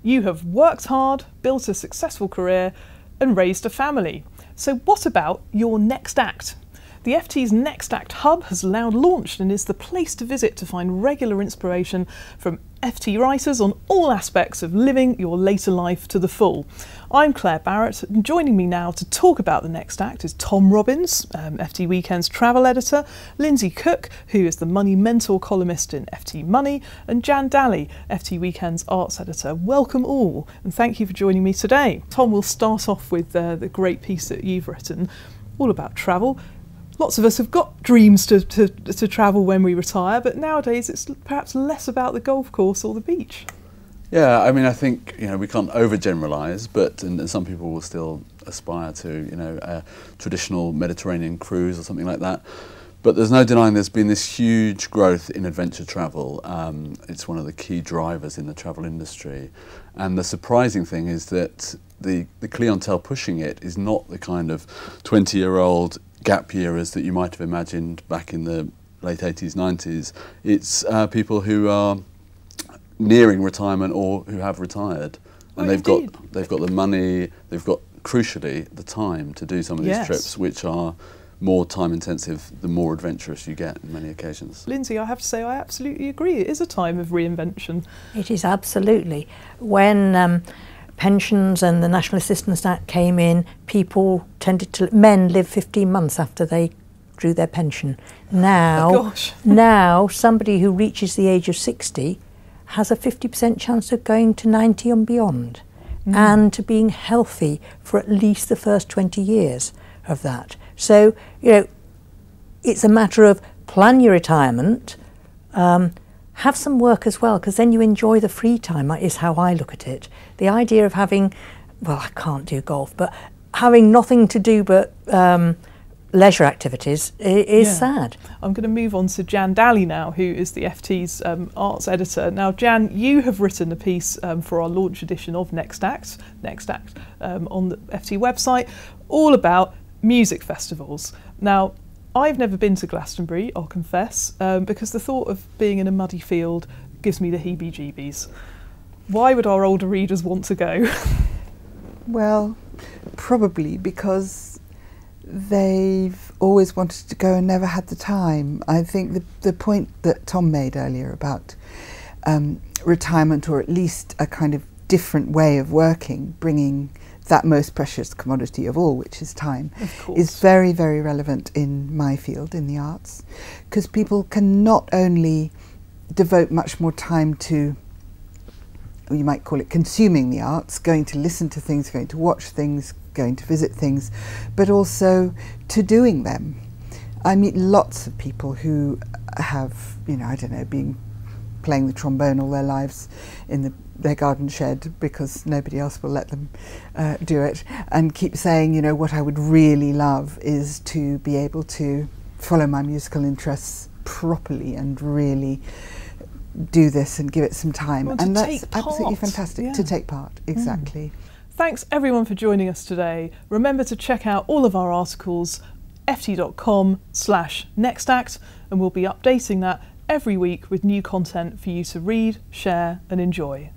You have worked hard, built a successful career and raised a family. So what about your next act? The FT's Next Act Hub has now launched and is the place to visit to find regular inspiration from FT writers on all aspects of living your later life to the full. I'm Claer Barrett, and joining me now to talk about the Next Act is Tom Robbins, FT Weekend's travel editor, Lindsay Cook, who is the Money Mentor columnist in FT Money, and Jan Daly, FT Weekend's arts editor. Welcome all, and thank you for joining me today. Tom, we'll start off with the great piece that you've written, all about travel. Lots of us have got dreams to travel when we retire, but nowadays it's perhaps less about the golf course or the beach. Yeah, I mean, I think, we can't overgeneralise, but and some people will still aspire to, a traditional Mediterranean cruise or something like that. But there's no denying there's been this huge growth in adventure travel. It's one of the key drivers in the travel industry. And the surprising thing is that the clientele pushing it is not the kind of 20-year-old gap yearers that you might have imagined back in the late 80s, 90s. It's people who are nearing retirement or who have retired, and they've got the money, they've got crucially the time to do some of these trips, which are more time intensive the more adventurous you get in many occasions. Lindsay, I have to say I absolutely agree. It is a time of reinvention. It is absolutely. When pensions and the National Assistance Act came in, men live 15 months after they drew their pension. Now, now somebody who reaches the age of 60 has a 50% chance of going to 90 and beyond, and to being healthy for at least the first 20 years of that. So, it's a matter of plan your retirement, have some work as well, because then you enjoy the free time, is how I look at it. The idea of having, well, I can't do golf, but having nothing to do but leisure activities is sad. I'm going to move on to Jan Daly now, who is the FT's arts editor. Now, Jan, you have written a piece for our launch edition of Next Act on the FT website, all about music festivals. Now, I've never been to Glastonbury, I'll confess, because the thought of being in a muddy field gives me the heebie-jeebies. Why would our older readers want to go? Well, probably because they've always wanted to go and never had the time. I think the point that Tom made earlier about retirement, or at least a kind of different way of working, bringing that most precious commodity of all, which is time, is very, very relevant in my field, in the arts, because people can not only devote much more time to, you might call it consuming the arts, going to listen to things, going to watch things, going to visit things, but also to doing them. I meet lots of people who have, I don't know, been playing the trombone all their lives in their garden shed because nobody else will let them do it, and keep saying, what I would really love is to be able to follow my musical interests properly and really do this and give it some time. And that's absolutely fantastic, to take part, exactly. Thanks everyone for joining us today. Remember to check out all of our articles, ft.com/nextact, and we'll be updating that every week with new content for you to read, share and enjoy.